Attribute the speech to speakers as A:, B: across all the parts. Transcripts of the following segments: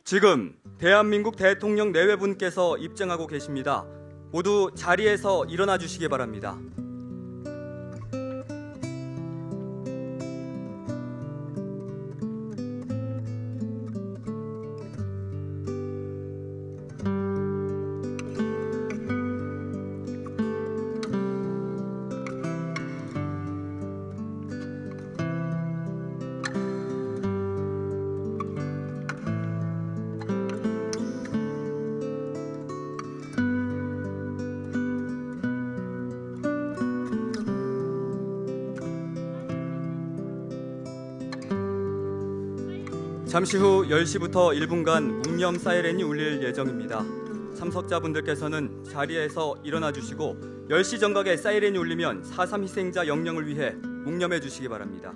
A: 지금 대한민국 대통령 내외분께서 입장하고 계십니다. 모두 자리에서 일어나 주시기 바랍니다. 잠시 후 10시부터 1분간 묵념 사이렌이 울릴 예정입니다. 참석자분들께서는 자리에서 일어나 주시고 10시 정각에 사이렌이 울리면 4.3 희생자 영령을 위해 묵념해 주시기 바랍니다.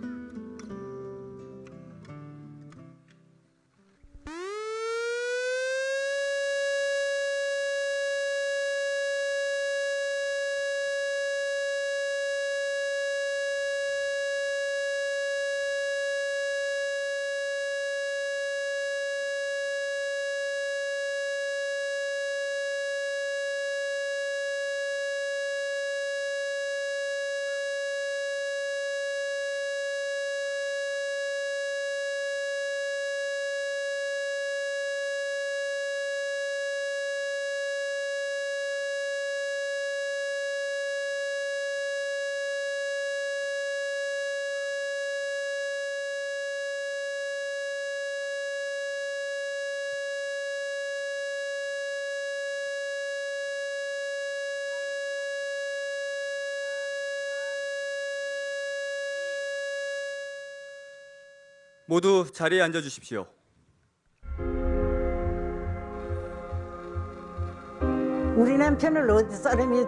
A: 모두 자리에 앉아 주십시오.
B: 우리 남편을 어디 사람이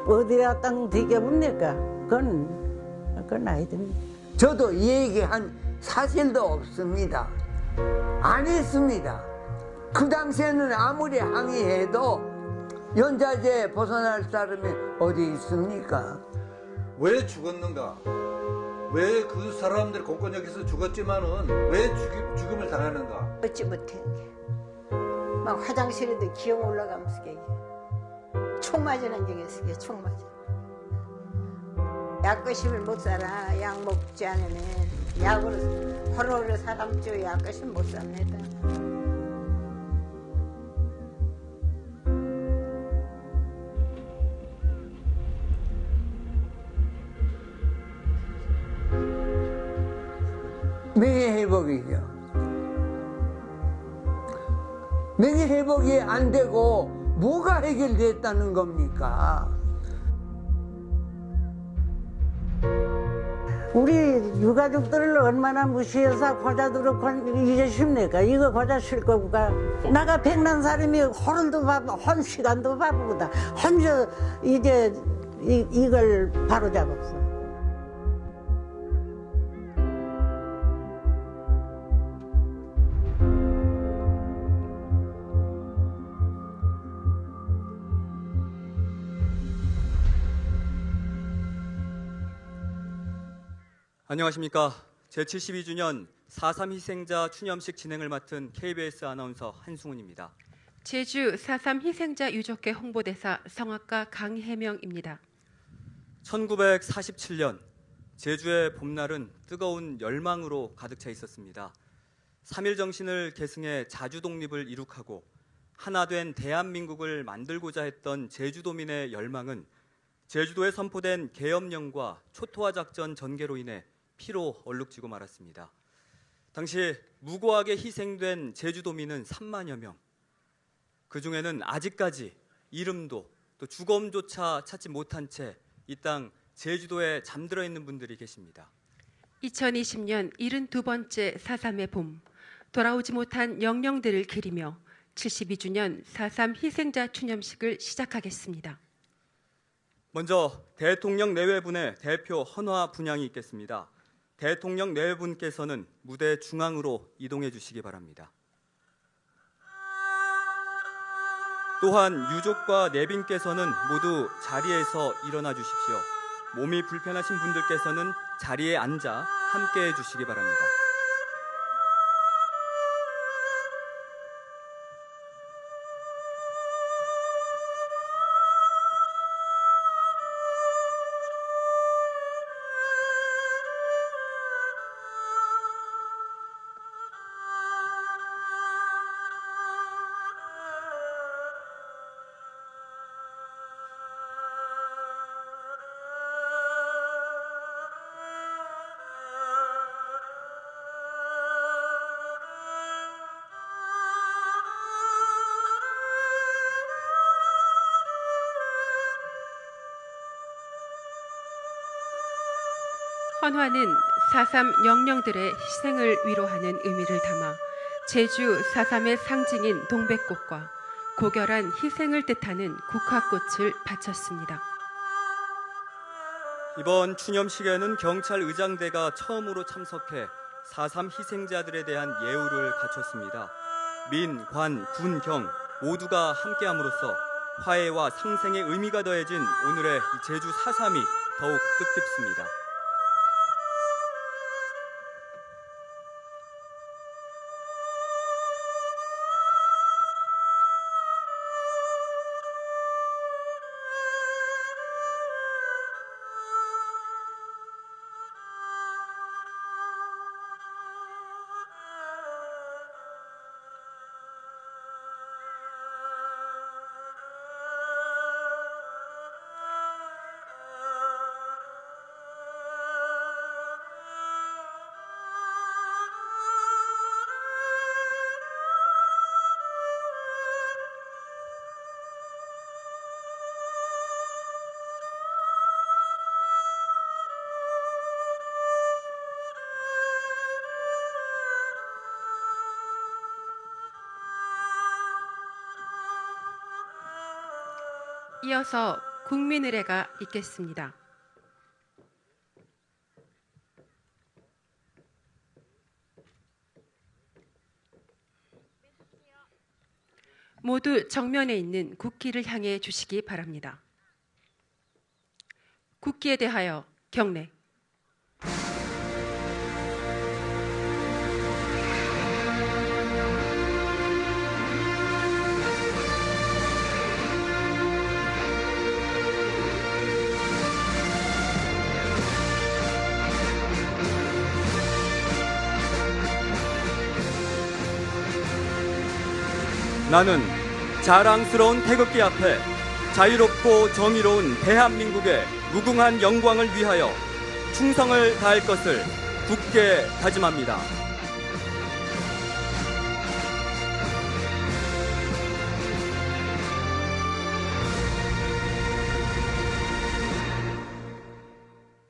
B: 어디다 땅 되게봅니까? 그건 아니됩니다.
C: 저도 얘기한 사실도 없습니다. 안 했습니다. 그 당시에는 아무리 항의해도 연좌제 벗어날 사람이 어디 있습니까?
D: 왜 죽었는가? 왜 그 사람들 공권력에서 죽었지만은 왜 죽음을 당하는가?
E: 어찌 못해. 막 화장실에도 기어 올라가면서 총 맞은 적이 있어요. 총 맞아. 약거심을 못 살아. 약 먹지 않으면 약으로 호로로 사람 쪄 약거심 못 삽니다.
C: 명예회복이죠. 명예회복이 안 되고 뭐가 해결됐다는 겁니까?
B: 우리 유가족들을 얼마나 무시해서 과자들을 이러십니까? 이거 과자 쉴 거가 나가 백난 사람이 호른도 바쁘고 헌 시간도 바쁘다. 혼자 이제 이걸 바로 잡았어.
A: 안녕하십니까. 제72주년 4.3 희생자 추념식 진행을 맡은 KBS 아나운서 한승훈입니다.
F: 제주 4.3 희생자 유족회 홍보대사 성악가 강혜명입니다.
A: 1947년 제주의 봄날은 뜨거운 열망으로 가득 차 있었습니다. 3.1 정신을 계승해 자주 독립을 이룩하고 하나 된 대한민국을 만들고자 했던 제주도민의 열망은 제주도에 선포된 계엄령과 초토화 작전 전개로 인해 피로 얼룩지고 말았습니다. 당시 무고하게 희생된 제주도민은 3만여 명. 그 중에는 아직까지 이름도 또 주검조차 찾지 못한 채 이 땅 제주도에 잠들어 있는 분들이 계십니다.
F: 2020년 72번째 4.3의 봄, 돌아오지 못한 영령들을 기리며 72주년 4.3 희생자 추념식을 시작하겠습니다.
A: 먼저 대통령 내외분의 대표 헌화 분향이 있겠습니다. 대통령 내외분께서는 무대 중앙으로 이동해 주시기 바랍니다. 또한 유족과 내빈께서는 모두 자리에서 일어나 주십시오. 몸이 불편하신 분들께서는 자리에 앉아 함께 해 주시기 바랍니다.
F: 헌화는 4.3 영령들의 희생을 위로하는 의미를 담아 제주 4.3의 상징인 동백꽃과 고결한 희생을 뜻하는 국화꽃을 바쳤습니다.
A: 이번 추념식에는 경찰 의장대가 처음으로 참석해 4.3 희생자들에 대한 예우를 갖췄습니다. 민, 관, 군, 경 모두가 함께함으로써 화해와 상생의 의미가 더해진 오늘의 이 제주 4.3이 더욱 뜻깊습니다.
F: 이어서 국민의례가 있겠습니다. 모두 정면에 있는 국기를 향해 주시기 바랍니다. 국기에 대하여 경례.
A: 나는 자랑스러운 태극기 앞에 자유롭고 정의로운 대한민국의 무궁한 영광을 위하여 충성을 다할 것을 굳게 다짐합니다.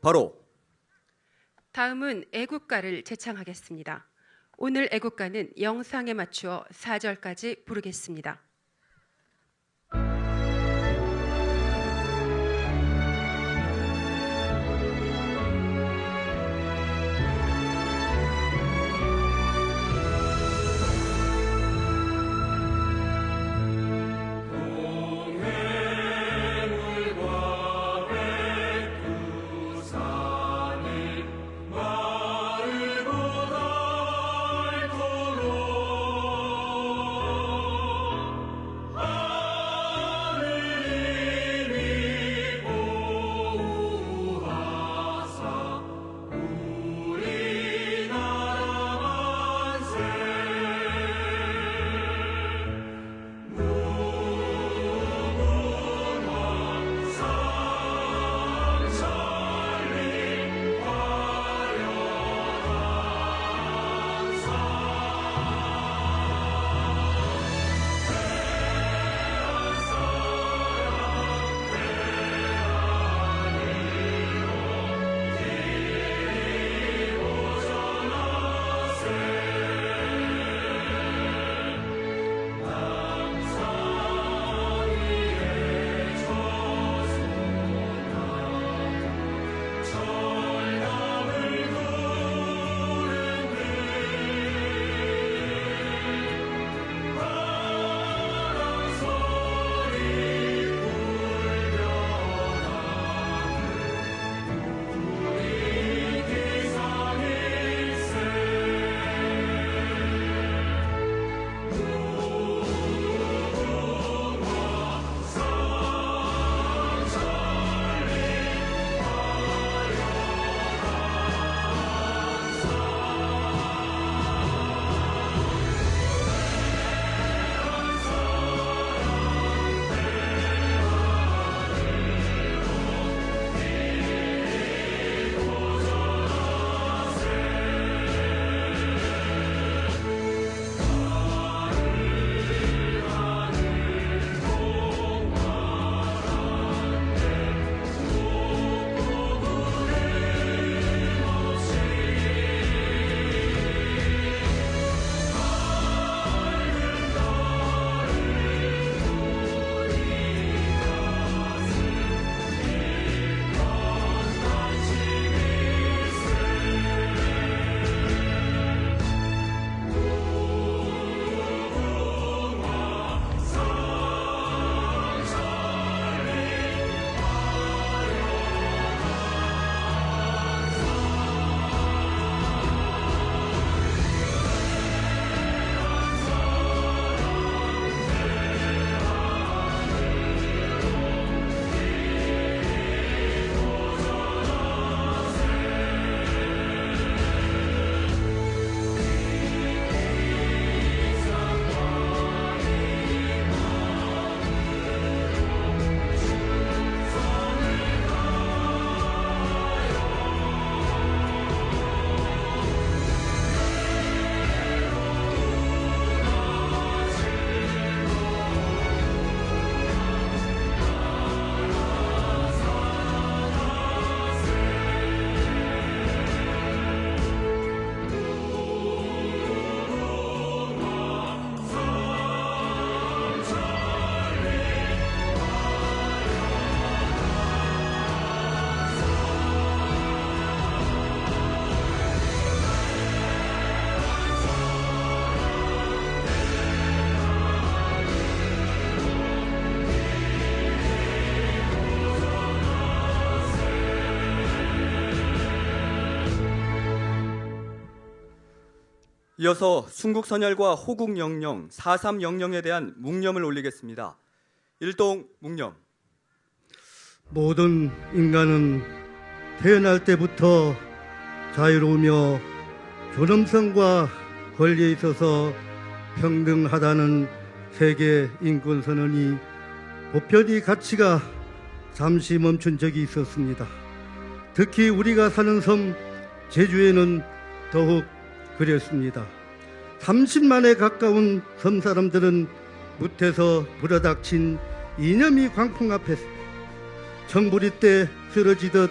A: 바로
F: 다음은 애국가를 제창하겠습니다. 오늘 애국가는 영상에 맞추어 4절까지 부르겠습니다.
A: 이어서 순국선열과 호국영령, 4.3영령에 대한 묵념을 올리겠습니다. 일동 묵념.
G: 모든 인간은 태어날 때부터 자유로우며 존엄성과 권리에 있어서 평등하다는 세계 인권선언이 보편의 가치가 잠시 멈춘 적이 있었습니다. 특히 우리가 사는 섬 제주에는 더욱 그랬습니다. 30만에 가까운 섬 사람들은 무태서 불어닥친 이념이 광풍 앞에서 정부리 때 쓰러지듯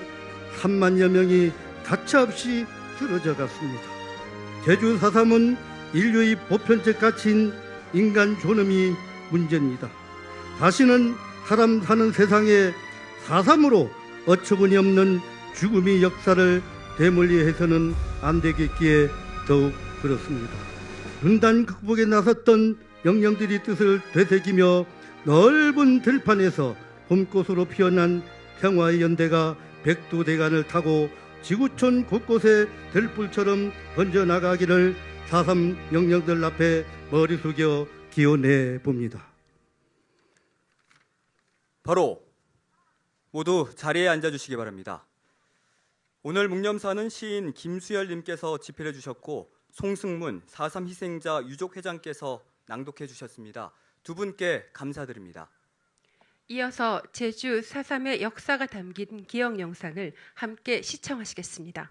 G: 3만여 명이 가차없이 쓰러져 갔습니다. 제주 4.3은 인류의 보편적 가치인 인간 존엄이 문제입니다. 다시는 사람 사는 세상에 4.3으로 어처구니 없는 죽음의 역사를 되물리 해서는 안 되겠기에 더욱 그렇습니다. 분단 극복에 나섰던 영령들이 뜻을 되새기며 넓은 들판에서 봄꽃으로 피어난 평화의 연대가 백두대간을 타고 지구촌 곳곳에 들불처럼 번져나가기를 4.3 영령들 앞에 머리 숙여 기원해 봅니다.
A: 바로 모두 자리에 앉아주시기 바랍니다. 오늘 묵념사는 시인 김수열님께서 집필해 주셨고 송승문 4.3 희생자 유족회장께서 낭독해 주셨습니다. 두 분께 감사드립니다.
F: 이어서 제주 4.3의 역사가 담긴 기억 영상을 함께 시청하시겠습니다.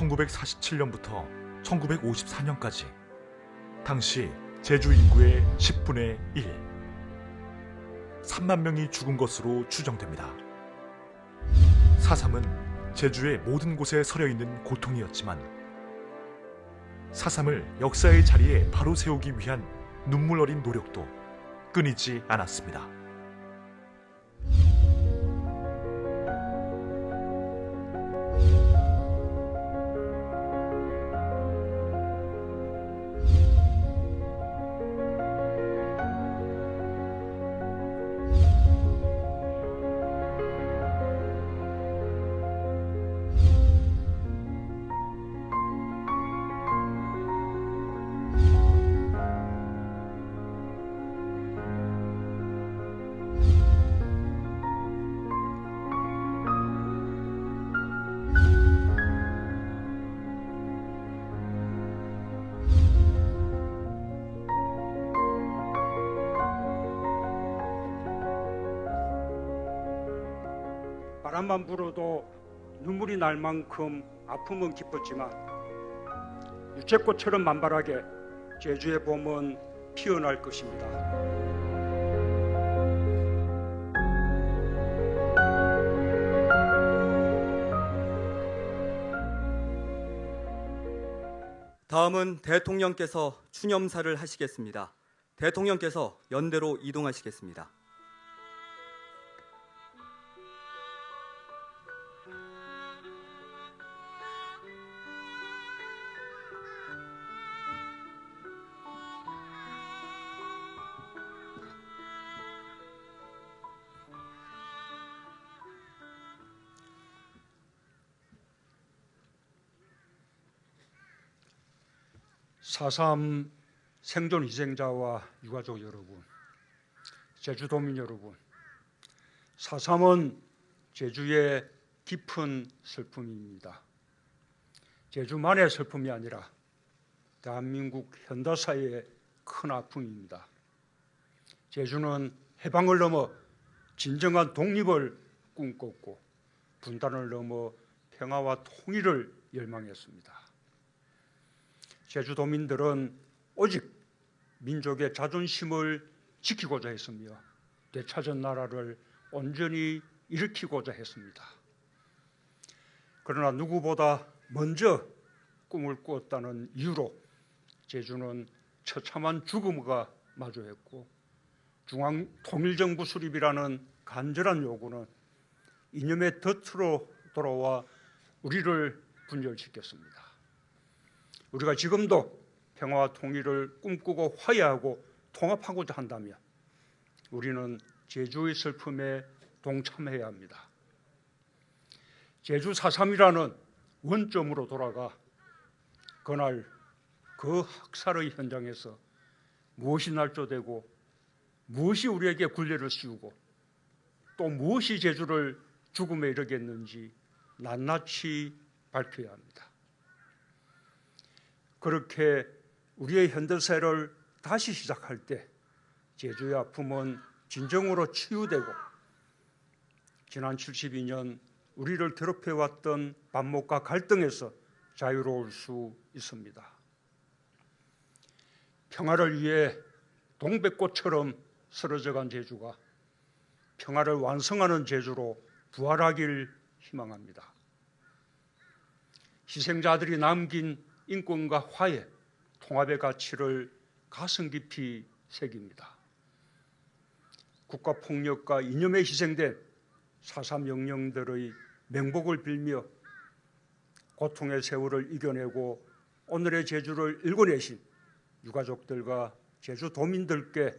H: (1947년부터) 1954년까지 당시 제주 인구의 10분의 1, 3만 명이 죽은 것으로 추정됩니다. 4.3은 제주의 모든 곳에 서려 있는 고통이었지만 4.3을 역사의 자리에 바로 세우기 위한 눈물 어린 노력도 끊이지 않았습니다.
I: 바람만 불어도 눈물이 날 만큼 아픔은 깊었지만 유채꽃처럼 만발하게 제주의 봄은 피어날 것입니다.
A: 다음은 대통령께서 추념사를 하시겠습니다. 대통령께서 연대로 이동하시겠습니다.
I: (4.3) 생존 희생자와 유가족 여러분, 제주도민 여러분, 4.3은 제주의 깊은 슬픔입니다. 제주만의 슬픔이 아니라 대한민국 현대사회의 큰 아픔입니다. 제주는 해방을 넘어 진정한 독립을 꿈꿨고 분단을 넘어 평화와 통일을 열망했습니다. 제주도민들은 오직 민족의 자존심을 지키고자 했으며 되찾은 나라를 온전히 일으키고자 했습니다. 그러나 누구보다 먼저 꿈을 꾸었다는 이유로 제주는 처참한 죽음과 마주했고 중앙통일정부 수립이라는 간절한 요구는 이념의 덫으로 돌아와 우리를 분열시켰습니다. 우리가 지금도 평화와 통일을 꿈꾸고 화해하고 통합하고자 한다면 우리는 제주의 슬픔에 동참해야 합니다. 제주 4.3이라는 원점으로 돌아가 그날 그 학살의 현장에서 무엇이 날조되고 무엇이 우리에게 굴레를 씌우고 또 무엇이 제주를 죽음에 이르겠는지 낱낱이 밝혀야 합니다. 그렇게 우리의 현대사를 다시 시작할 때 제주의 아픔은 진정으로 치유되고 지난 72년 우리를 괴롭혀왔던 반목과 갈등에서 자유로울 수 있습니다. 평화를 위해 동백꽃처럼 쓰러져간 제주가 평화를 완성하는 제주로 부활하길 희망합니다. 희생자들이 남긴 인권과 화해, 통합의 가치를 가슴 깊이 새깁니다. 국가폭력과 이념에 희생된 4.3 영령들의 명복을 빌며 고통의 세월을 이겨내고 오늘의 제주를 일궈내신 유가족들과 제주도민들께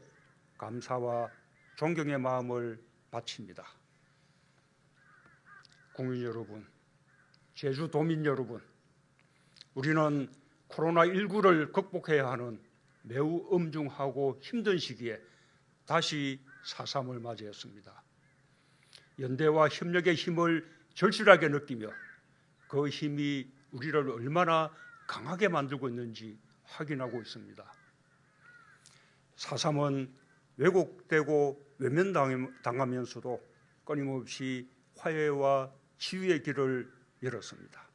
I: 감사와 존경의 마음을 바칩니다. 국민 여러분, 제주도민 여러분, 우리는 코로나19를 극복해야 하는 매우 엄중하고 힘든 시기에 다시 4.3을 맞이했습니다. 연대와 협력의 힘을 절실하게 느끼며 그 힘이 우리를 얼마나 강하게 만들고 있는지 확인하고 있습니다. 4.3은 왜곡되고 외면당하면서도 끊임없이 화해와 치유의 길을 열었습니다.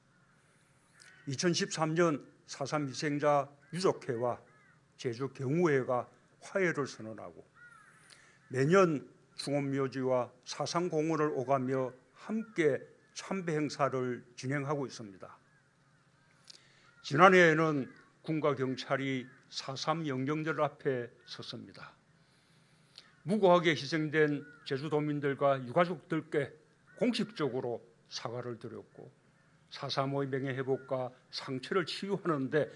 I: 2013년 4.3 희생자 유족회와 제주 경우회가 화해를 선언하고 매년 중원묘지와 4.3 공원을 오가며 함께 참배 행사를 진행하고 있습니다. 지난해에는 군과 경찰이 4.3 영령들 앞에 섰습니다. 무고하게 희생된 제주도민들과 유가족들께 공식적으로 사과를 드렸고 4.3의 명예회복과 상처를 치유하는 데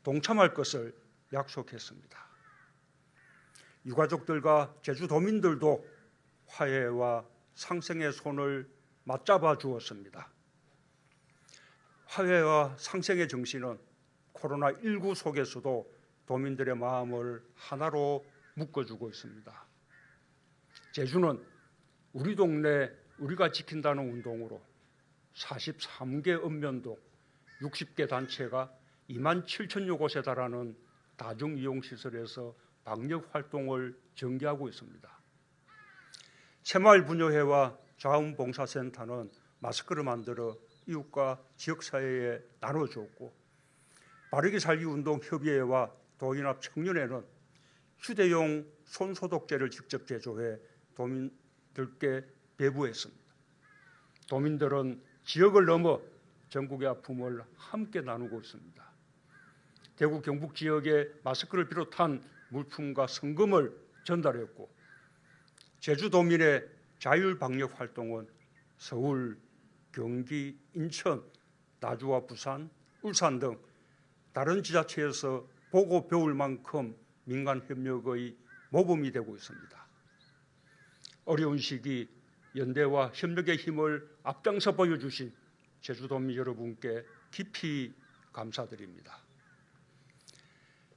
I: 동참할 것을 약속했습니다. 유가족들과 제주도민들도 화해와 상생의 손을 맞잡아 주었습니다. 화해와 상생의 정신은 코로나19 속에서도 도민들의 마음을 하나로 묶어주고 있습니다. 제주는 우리 동네 우리가 지킨다는 운동으로 43개 읍면동 60개 단체가 2만 7천여 곳에 달하는 다중이용시설에서 방역활동을 전개하고 있습니다. 새마을분여회와 자원봉사센터는 마스크를 만들어 이웃과 지역사회에 나눠주었고 바르게 살기 운동협의회와 도인합 청년회는 휴대용 손소독제를 직접 제조해 도민들께 배부했습니다. 도민들은 지역을 넘어 전국의 아픔을 함께 나누고 있습니다. 대구 경북 지역에 마스크를 비롯한 물품과 성금을 전달했고 제주도민의 자율방역 활동은 서울, 경기, 인천, 나주와 부산, 울산 등 다른 지자체에서 보고 배울 만큼 민간 협력의 모범이 되고 있습니다. 어려운 시기 연대와 협력의 힘을 앞장서 보여주신 제주도민 여러분께 깊이 감사드립니다.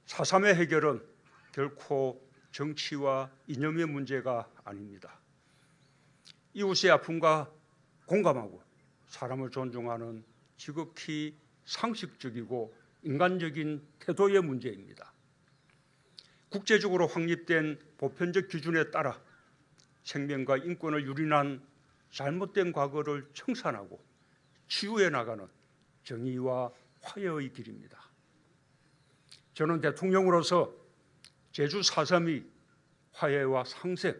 I: 4.3의 해결은 결코 정치와 이념의 문제가 아닙니다. 이웃의 아픔과 공감하고 사람을 존중하는 지극히 상식적이고 인간적인 태도의 문제입니다. 국제적으로 확립된 보편적 기준에 따라 생명과 인권을 유린한 잘못된 과거를 청산하고 치유해 나가는 정의와 화해의 길입니다. 저는 대통령으로서 제주 4.3이 화해와 상생,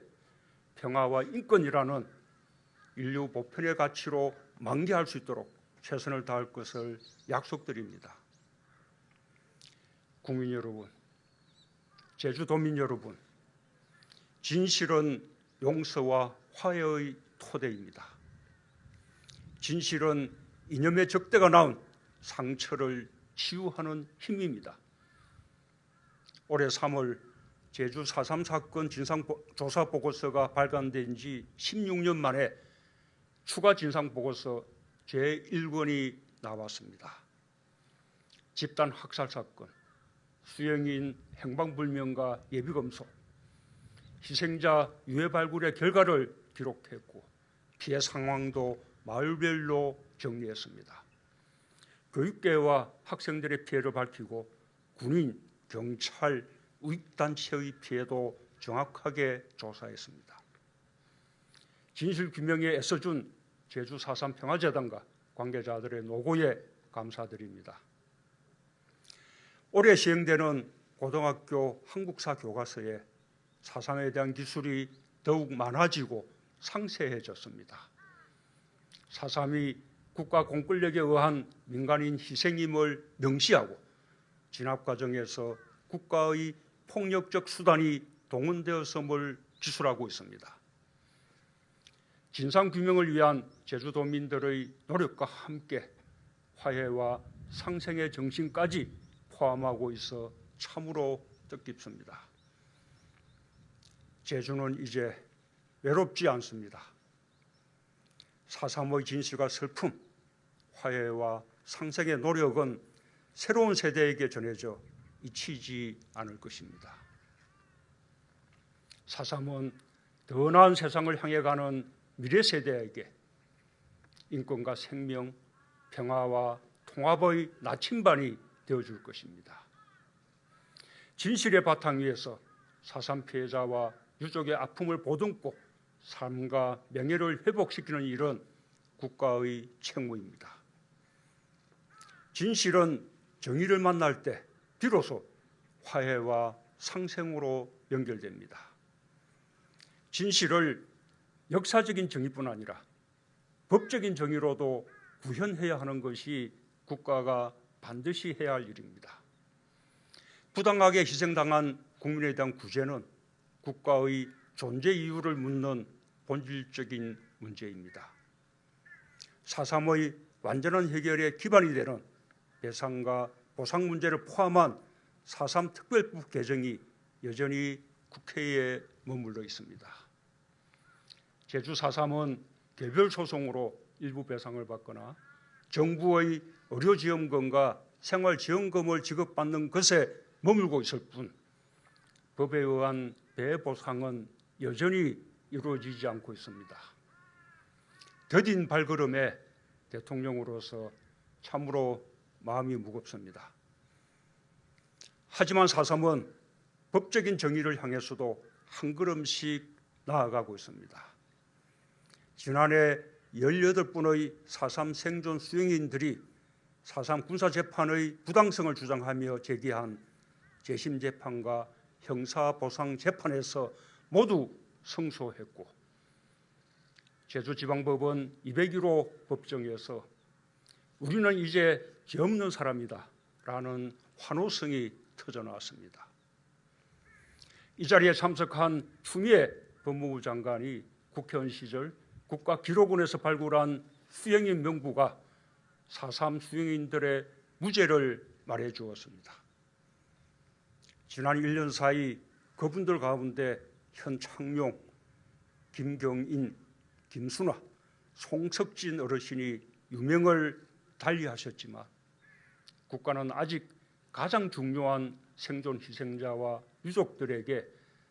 I: 평화와 인권이라는 인류 보편의 가치로 만개할 수 있도록 최선을 다할 것을 약속드립니다. 국민 여러분, 제주도민 여러분, 진실은 용서와 화해의 토대입니다. 진실은 이념의 적대가 낳은 상처를 치유하는 힘입니다. 올해 3월 제주 4.3 사건 진상조사보고서가 발간된 지 16년 만에 추가 진상보고서 제1권이 나왔습니다. 집단 학살 사건, 수영인 행방불명과 예비검소, 희생자 유해 발굴의 결과를 기록했고 피해 상황도 마을별로 정리했습니다. 교육계와 학생들의 피해를 밝히고 군인, 경찰, 우익단체의 피해도 정확하게 조사했습니다. 진실규명에 애써준 제주 4.3 평화재단과 관계자들의 노고에 감사드립니다. 올해 시행되는 고등학교 한국사 교과서에 4.3에 대한 기술이 더욱 많아지고 상세해졌습니다. 4.3이 국가 공권력에 의한 민간인 희생임을 명시하고 진압 과정에서 국가의 폭력적 수단이 동원되었음을 기술하고 있습니다. 진상규명을 위한 제주도민들의 노력과 함께 화해와 상생의 정신까지 포함하고 있어 참으로 뜻깊습니다. 제주는 이제 외롭지 않습니다. 4.3의 진실과 슬픔, 화해와 상생의 노력은 새로운 세대에게 전해져 잊히지 않을 것입니다. 4.3은 더 나은 세상을 향해 가는 미래 세대에게 인권과 생명, 평화와 통합의 나침반이 되어줄 것입니다. 진실의 바탕 위에서 4.3 피해자와 유족의 아픔을 보듬고 삶과 명예를 회복시키는 일은 국가의 책무입니다. 진실은 정의를 만날 때 비로소 화해와 상생으로 연결됩니다. 진실을 역사적인 정의뿐 아니라 법적인 정의로도 구현해야 하는 것이 국가가 반드시 해야 할 일입니다. 부당하게 희생당한 국민에 대한 구제는 국가의 존재 이유를 묻는 본질적인 문제입니다. 4.3의 완전한 해결의 기반이 되는 배상과 보상 문제를 포함한 4.3 특별법 개정이 여전히 국회에 머물러 있습니다. 제주 4.3은 개별 소송으로 일부 배상을 받거나 정부의 의료지원금과 생활지원금을 지급받는 것에 머물고 있을 뿐 법에 의한 배보상은 여전히 이루어지지 않고 있습니다. 더딘 발걸음에 대통령으로서 참으로 마음이 무겁습니다. 하지만 4.3은 법적인 정의를 향해서도 한 걸음씩 나아가고 있습니다. 지난해 18분의 4.3 생존 수용인들이 4.3 군사재판의 부당성을 주장하며 제기한 재심재판과 형사보상재판에서 모두 승소했고 제주지방법원 201호 법정에서 우리는 이제 죄 없는 사람이다 라는 환호성이 터져나왔습니다. 이 자리에 참석한 추미애 법무부 장관이 국회의원 시절 국가기록원에서 발굴한 수용인 명부가 4.3 수용인들의 무죄를 말해주었습니다. 지난 1년 사이 그분들 가운데 현창용, 김경인, 김순화, 송석진 어르신이 유명을 달리하셨지만 국가는 아직 가장 중요한 생존 희생자와 유족들에게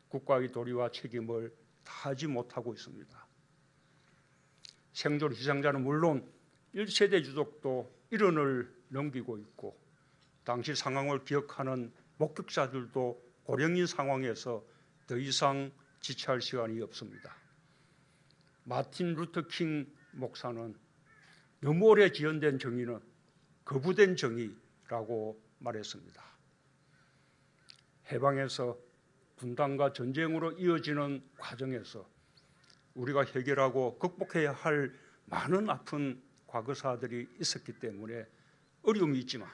I: 국가의 도리와 책임을 다하지 못하고 있습니다. 생존 희생자는 물론 1세대 유족도 일흔을 넘기고 있고 당시 상황을 기억하는 목격자들도 고령인 상황에서 더 이상 지체할 시간이 없습니다. 마틴 루터 킹 목사는 너무 오래 지연된 정의는 거부된 정의라고 말했습니다. 해방에서 분단과 전쟁으로 이어지는 과정에서 우리가 해결하고 극복해야 할 많은 아픈 과거사들이 있었기 때문에 어려움이 있지만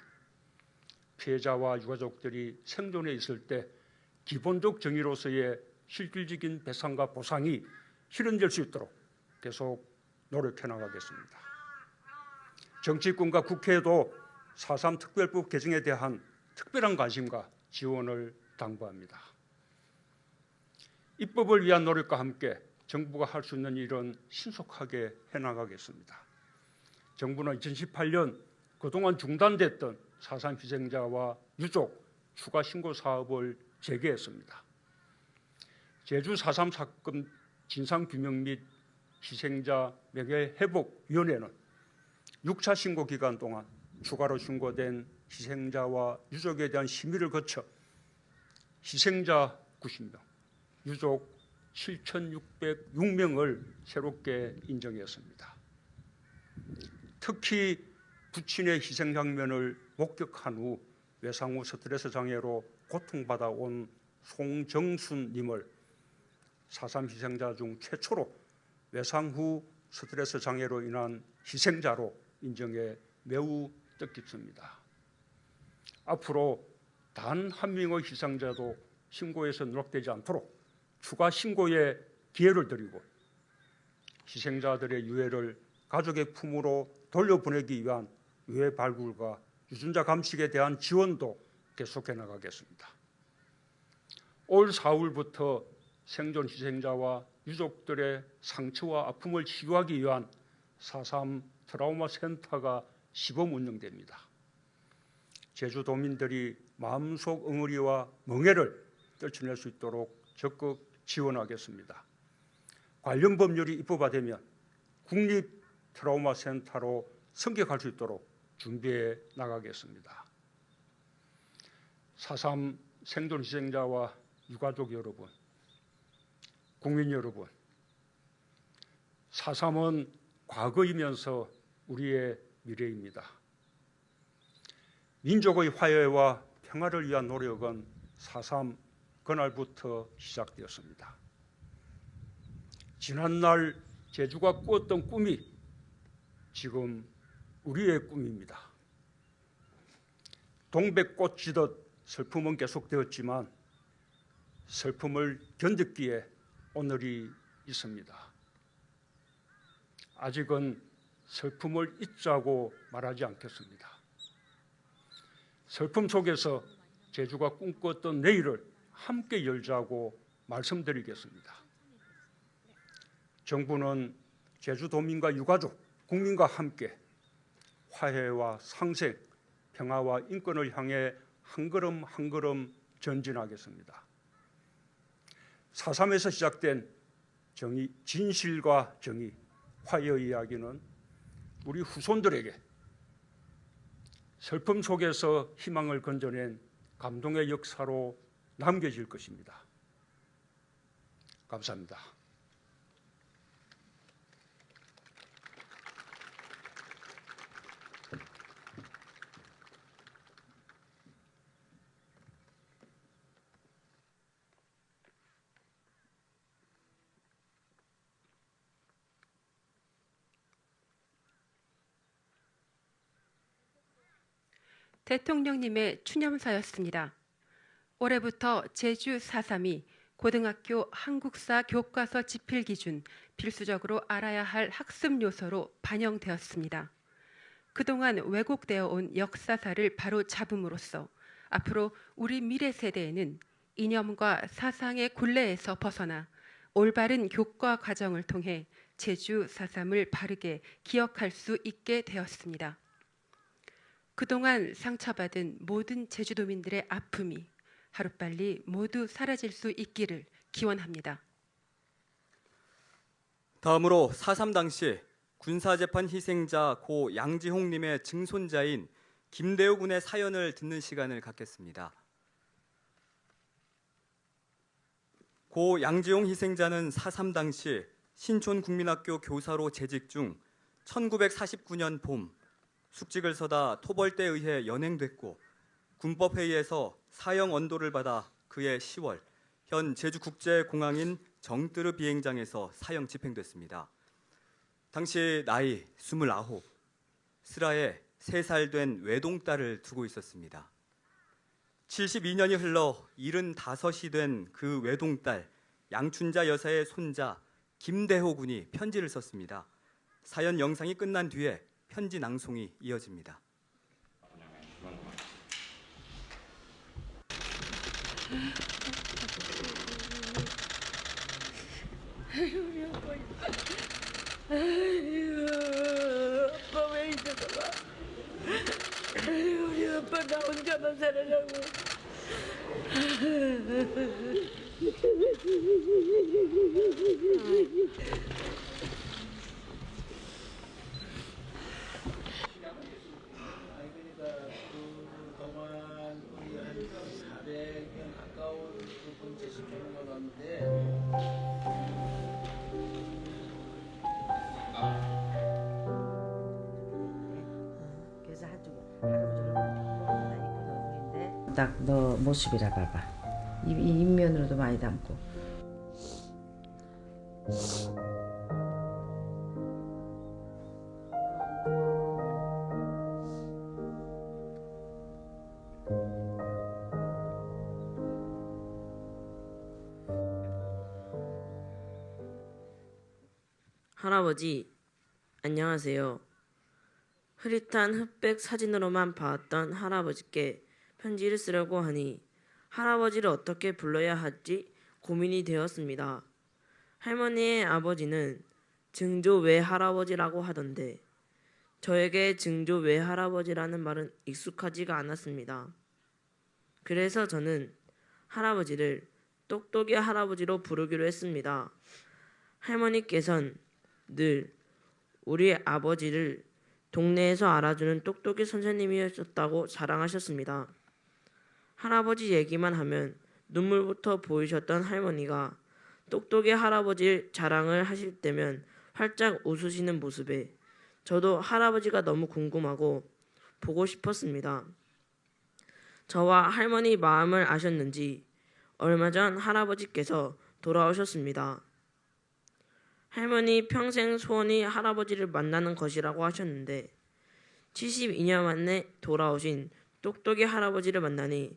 I: 피해자와 유가족들이 생존해 있을 때 기본적 정의로서의 실질적인 배상과 보상이 실현될 수 있도록 계속 노력해 나가겠습니다. 정치권과 국회도 4.3 특별법 개정에 대한 특별한 관심과 지원을 당부합니다. 입법을 위한 노력과 함께 정부가 할 수 있는 일은 신속하게 해나가겠습니다. 정부는 2018년 그동안 중단됐던 4.3 희생자와 유족 추가 신고 사업을 재개했습니다. 제주 4.3 사건 진상규명 및 희생자 명예회복위원회는 6차 신고 기간 동안 추가로 신고된 희생자와 유족에 대한 심의를 거쳐 희생자 90명, 유족 7,606명을 새롭게 인정했습니다. 특히 부친의 희생 장면을 목격한 후 외상 후 스트레스 장애로 고통받아온 송정순님을 4.3 희생자 중 최초로 외상 후 스트레스 장애로 인한 희생자로 인정해 매우 뜻깊습니다. 앞으로 단 한 명의 희생자도 신고에서 누락되지 않도록 추가 신고에 기회를 드리고 희생자들의 유해를 가족의 품으로 돌려보내기 위한 유해 발굴과 유전자 감식에 대한 지원도 계속해 나가겠습니다. 올 4월부터 생존 희생자와 유족들의 상처와 아픔을 치유하기 위한 4.3 트라우마 센터가 시범 운영됩니다. 제주도민들이 마음속 응어리와 멍해를 떨쳐낼 수 있도록 적극 지원하겠습니다. 관련 법률이 입법화되면 국립 트라우마 센터로 승격할 수 있도록 준비해 나가겠습니다. 4.3 생존 희생자와 유가족 여러분, 국민 여러분, 4.3은 과거이면서 우리의 미래입니다. 민족의 화해와 평화를 위한 노력은 4.3 그날부터 시작되었습니다. 지난날 제주가 꾸었던 꿈이 지금 우리의 꿈입니다. 동백꽃 지듯 슬픔은 계속되었지만 슬픔을 견디기에 오늘이 있습니다. 아직은 슬픔을 잊자고 말하지 않겠습니다. 슬픔 속에서 제주가 꿈꿨던 내일을 함께 열자고 말씀드리겠습니다. 정부는 제주도민과 유가족, 국민과 함께 화해와 상생, 평화와 인권을 향해 한 걸음 한 걸음 전진하겠습니다. 4.3에서 시작된 정의, 진실과 정의, 화해의 이야기는 우리 후손들에게 슬픔 속에서 희망을 건져낸 감동의 역사로 남겨질 것입니다. 감사합니다.
F: 대통령님의 추념사였습니다. 올해부터 제주 4.3이 고등학교 한국사 교과서 집필 기준 필수적으로 알아야 할 학습 요소로 반영되었습니다. 그동안 왜곡되어 온 역사사를 바로 잡음으로써 앞으로 우리 미래 세대에는 이념과 사상의 굴레에서 벗어나 올바른 교과 과정을 통해 제주 4.3을 바르게 기억할 수 있게 되었습니다. 그동안 상처받은 모든 제주도민들의 아픔이 하루빨리 모두 사라질 수 있기를 기원합니다.
A: 다음으로 4.3 당시 군사재판 희생자 고 양지홍님의 증손자인 김대호 군의 사연을 듣는 시간을 갖겠습니다. 고 양지홍 희생자는 4.3 당시 신촌국민학교 교사로 재직 중 1949년 봄 숙직을 서다 토벌대에 의해 연행됐고 군법회의에서 사형 언도를 받아 그해 10월 현 제주국제공항인 정뜨르 비행장에서 사형 집행됐습니다. 당시 나이 29, 슬하에 3살 된 외동딸을 두고 있었습니다. 72년이 흘러 75이 된 그 외동딸 양춘자 여사의 손자 김대호 군이 편지를 썼습니다. 사연 영상이 끝난 뒤에 편지 낭송이 이어집니다.
J: 아빠 왜 이러다 봐. 우리 아빠 나 혼자만 살아라고.
B: 그래서 한쪽에 할아버지를 딱 너 모습이라 봐봐. 이 인면으로도 많이 닮고.
J: 할아버지, 안녕하세요. 흐릿한 흑백 사진으로만 봐왔던 할아버지께 편지를 쓰려고 하니 할아버지를 어떻게 불러야 할지 고민이 되었습니다. 할머니의 아버지는 증조 외할아버지라고 하던데 저에게 증조 외할아버지라는 말은 익숙하지가 않았습니다. 그래서 저는 할아버지를 똑똑이 할아버지로 부르기로 했습니다. 할머니께선 늘 우리 아버지를 동네에서 알아주는 똑똑이 선생님이었다고 자랑하셨습니다. 할아버지 얘기만 하면 눈물부터 보이셨던 할머니가 똑똑이 할아버지 자랑을 하실 때면 활짝 웃으시는 모습에 저도 할아버지가 너무 궁금하고 보고 싶었습니다. 저와 할머니 마음을 아셨는지 얼마 전 할아버지께서 돌아오셨습니다. 할머니 평생 소원이 할아버지를 만나는 것이라고 하셨는데 72년 만에 돌아오신 똑똑이 할아버지를 만나니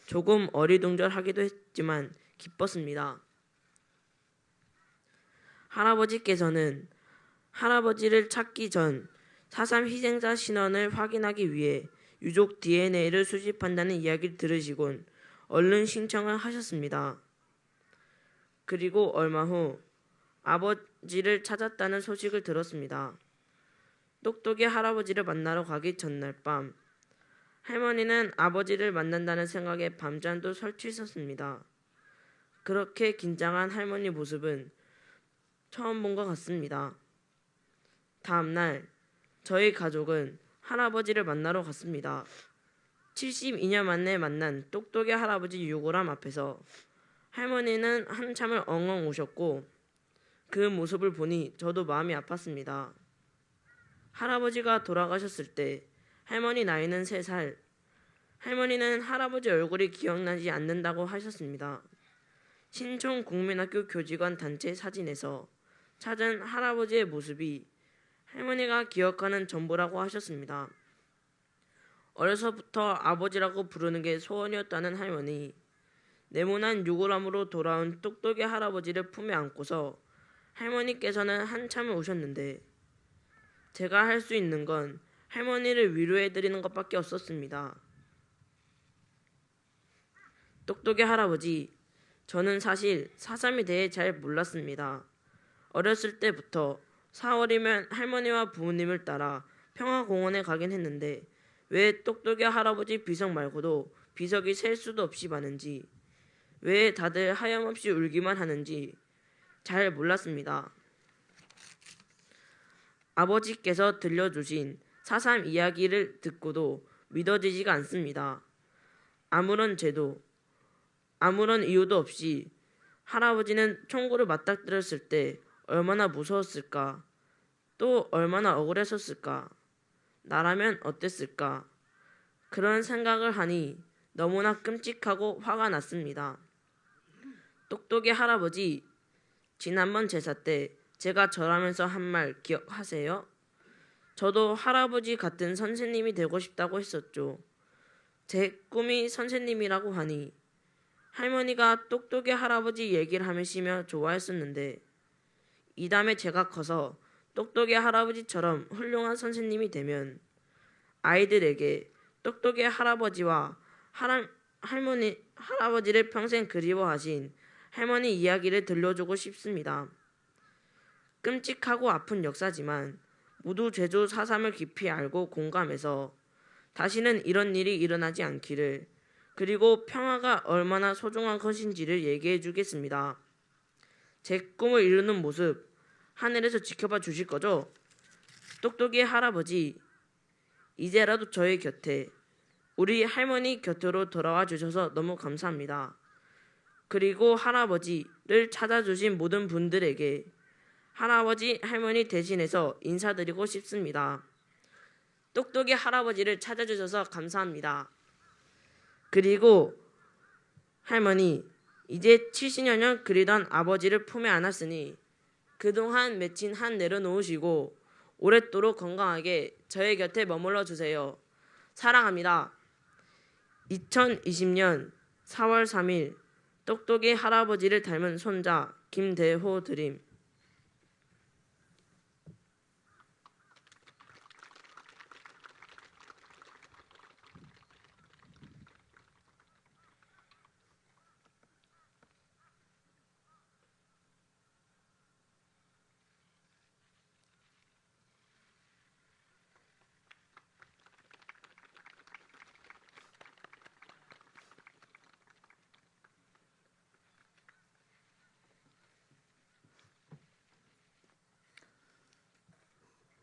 J: 조금 어리둥절하기도 했지만 기뻤습니다. 할아버지께서는 할아버지를 찾기 전 4.3 희생자 신원을 확인하기 위해 유족 DNA를 수집한다는 이야기를 들으시곤 얼른 신청을 하셨습니다. 그리고 얼마 후 아버지를 찾았다는 소식을 들었습니다. 똑똑이 할아버지를 만나러 가기 전날 밤 할머니는 아버지를 만난다는 생각에 밤잠도 설치셨습니다. 그렇게 긴장한 할머니 모습은 처음 본 것 같습니다. 다음날 저희 가족은 할아버지를 만나러 갔습니다. 72년 만에 만난 똑똑이 할아버지 유골함 앞에서 할머니는 한참을 엉엉 우셨고 그 모습을 보니 저도 마음이 아팠습니다. 할아버지가 돌아가셨을 때 할머니 나이는 3살. 할머니는 할아버지 얼굴이 기억나지 않는다고 하셨습니다. 신촌 국민학교 교직원 단체 사진에서 찾은 할아버지의 모습이 할머니가 기억하는 전부라고 하셨습니다. 어려서부터 아버지라고 부르는 게 소원이었다는 할머니. 네모난 유골함으로 돌아온 똑똑이 할아버지를 품에 안고서 할머니께서는 한참을 우셨는데 제가 할 수 있는 건 할머니를 위로해드리는 것밖에 없었습니다. 똑똑이 할아버지, 저는 사실 4.3에 대해 잘 몰랐습니다. 어렸을 때부터 4월이면 할머니와 부모님을 따라 평화공원에 가긴 했는데 왜 똑똑이 할아버지 비석 말고도 비석이 셀 수도 없이 많은지, 왜 다들 하염없이 울기만 하는지 잘 몰랐습니다. 아버지께서 들려주신 4.3 이야기를 듣고도 믿어지지가 않습니다. 아무런 죄도, 아무런 이유도 없이 할아버지는 총구를 맞닥뜨렸을 때 얼마나 무서웠을까, 또 얼마나 억울했었을까, 나라면 어땠을까, 그런 생각을 하니 너무나 끔찍하고 화가 났습니다. 똑똑이 할아버지, 지난번 제사 때 제가 절하면서 한 말 기억하세요? 저도 할아버지 같은 선생님이 되고 싶다고 했었죠. 제 꿈이 선생님이라고 하니 할머니가 똑똑이 할아버지 얘기를 하시며 좋아했었는데 이 다음에 제가 커서 똑똑이 할아버지처럼 훌륭한 선생님이 되면 아이들에게 똑똑이 할아버지와 할아버지를 평생 그리워하신 할머니 이야기를 들려주고 싶습니다. 끔찍하고 아픈 역사지만 모두 제주 4.3을 깊이 알고 공감해서 다시는 이런 일이 일어나지 않기를, 그리고 평화가 얼마나 소중한 것인지를 얘기해 주겠습니다. 제 꿈을 이루는 모습 하늘에서 지켜봐 주실 거죠? 똑똑이 할아버지, 이제라도 저의 곁에, 우리 할머니 곁으로 돌아와 주셔서 너무 감사합니다. 그리고 할아버지를 찾아주신 모든 분들에게 할아버지, 할머니 대신해서 인사드리고 싶습니다. 똑똑이 할아버지를 찾아주셔서 감사합니다. 그리고 할머니, 이제 70여 년 그리던 아버지를 품에 안았으니 그동안 맺힌 한 내려놓으시고 오랫도록 건강하게 저의 곁에 머물러 주세요. 사랑합니다. 2020년 4월 3일 똑똑이 할아버지를 닮은 손자 김대호 드림.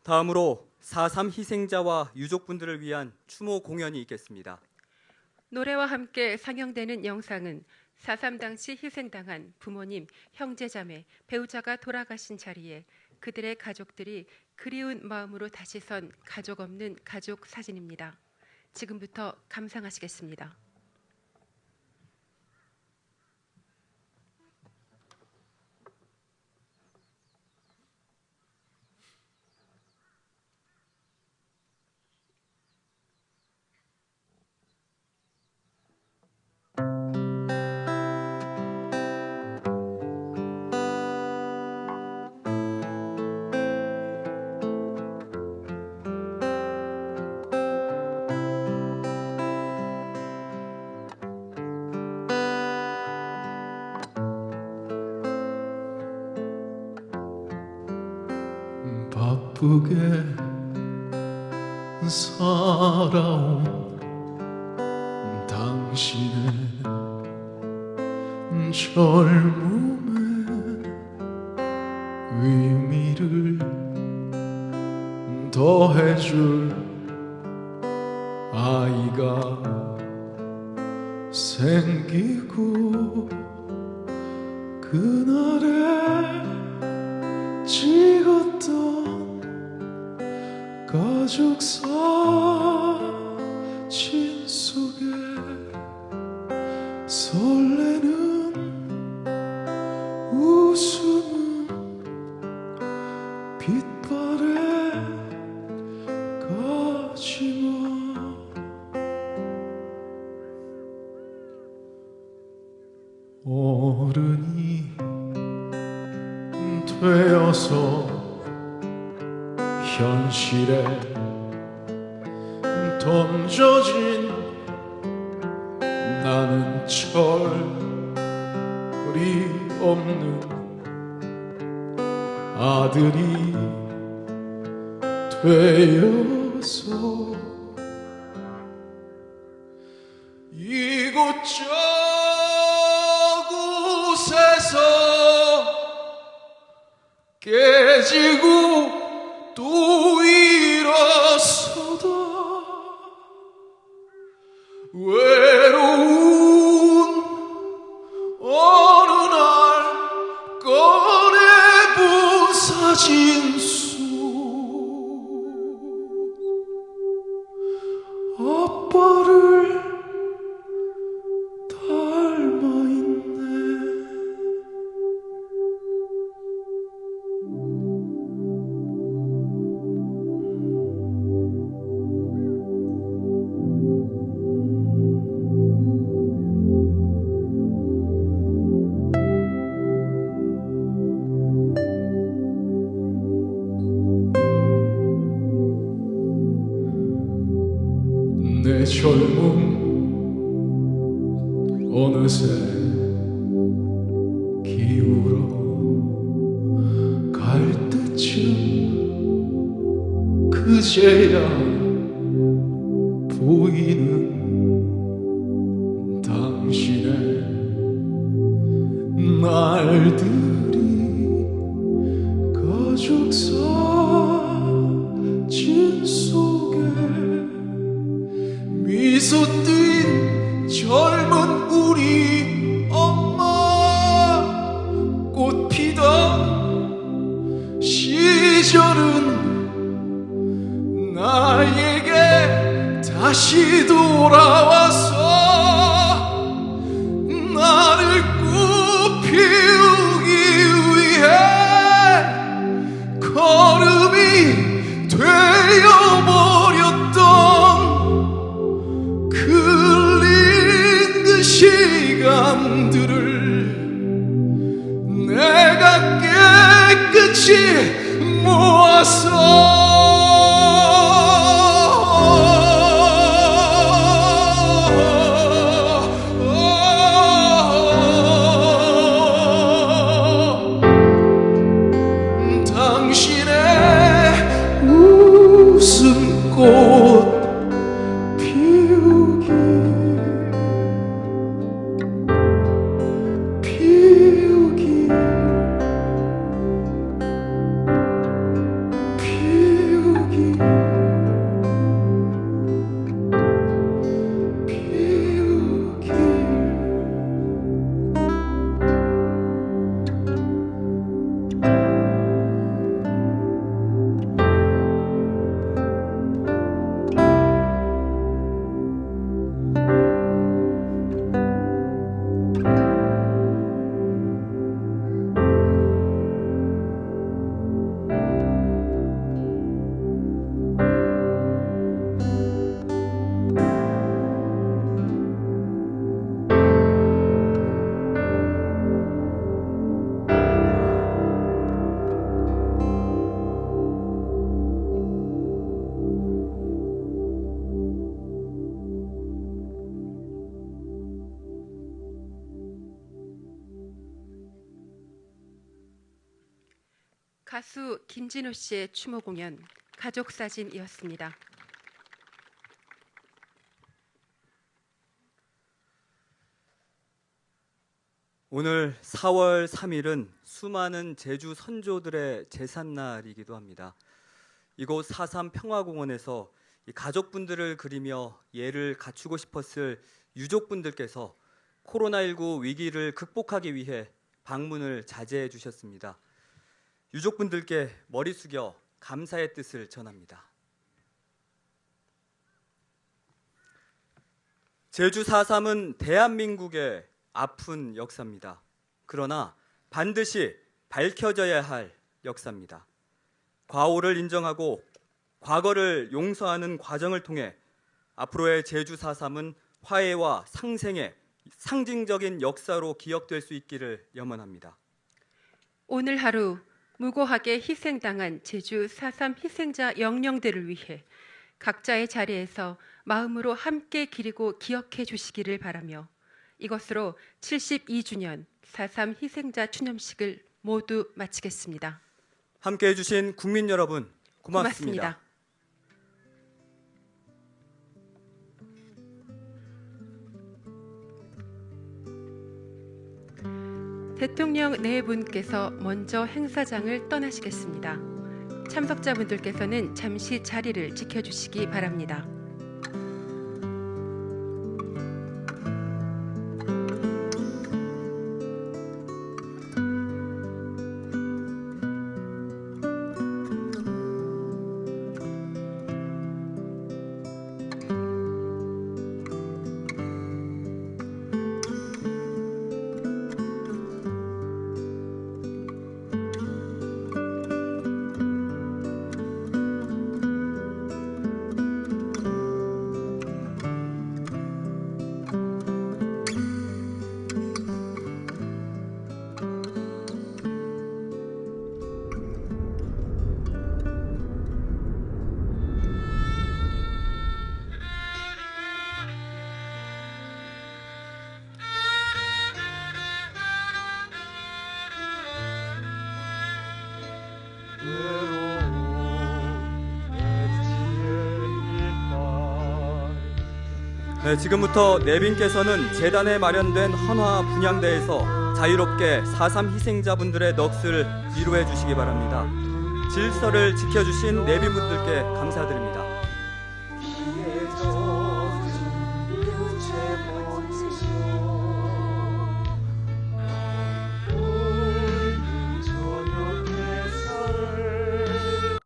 A: 다음으로 4.3 희생자와 유족분들을 위한 추모 공연이 있겠습니다.
F: 노래와 함께 상영되는 영상은 4.3 당시 희생당한 부모님, 형제자매, 배우자가 돌아가신 자리에 그들의 가족들이 그리운 마음으로 다시 선 가족 없는 가족 사진입니다. 지금부터 감상하시겠습니다.
K: 바쁘게 살아온 당신의 젊음의 의미를 더해줄 아이가 생기고 그날에 찍었던 가족 사진 속에 설레는 웃음은 빛바래 가지마. 어른이 되어서 현실에 던져진 나는 철이 없는 아들이 되어서 이곳저곳에서 깨지고 또 일어서다 외로운 어느 날 꺼내본 사진 속 아빠를 닮아있네. 어느새 기울어 갈 때쯤 그제야 보이는 당신의 날들이 가족 사진 속에 미소 띈 젊은 우리 엄마 꽃 피던 시절은 나에게 다시 돌아와서 나를 꽃피우기 위해 걸음이 되어버렸던 그 시간들을 내가 깨끗이 모아서 당신의 웃음꽃 피우기 피우기 피우기 피우기
F: 가수 김진호 씨의 추모 공연 가족 사진이었습니다.
A: 오늘 4월 3일은 수많은 제주 선조들의 제삿날이기도 합니다. 이곳 4.3 평화공원에서 이 가족분들을 그리며 예를 갖추고 싶었을 유족분들께서 코로나19 위기를 극복하기 위해 방문을 자제해 주셨습니다. 유족분들께 머리 숙여 감사의 뜻을 전합니다. 제주 4.3은 대한민국의 아픈 역사입니다. 그러나 반드시 밝혀져야 할 역사입니다. 과오를 인정하고 과거를 용서하는 과정을 통해 앞으로의 제주 4.3은 화해와 상생의 상징적인 역사로 기억될 수 있기를 염원합니다.
F: 오늘 하루 무고하게 희생당한 제주 4.3 희생자 영령들을 위해 각자의 자리에서 마음으로 함께 기리고 기억해 주시기를 바라며 이것으로 72주년 4.3 희생자 추념식을 모두 마치겠습니다.
A: 함께해 주신 국민 여러분 고맙습니다.
F: 대통령 네 분께서 먼저 행사장을 떠나시겠습니다. 참석자분들께서는 잠시 자리를 지켜주시기 바랍니다.
A: 네, 지금부터 내빈께서는 재단에 마련된 헌화 분향대에서 자유롭게 4.3 희생자분들의 넋을 위로해 주시기 바랍니다. 질서를 지켜주신 내빈분들께 감사드립니다.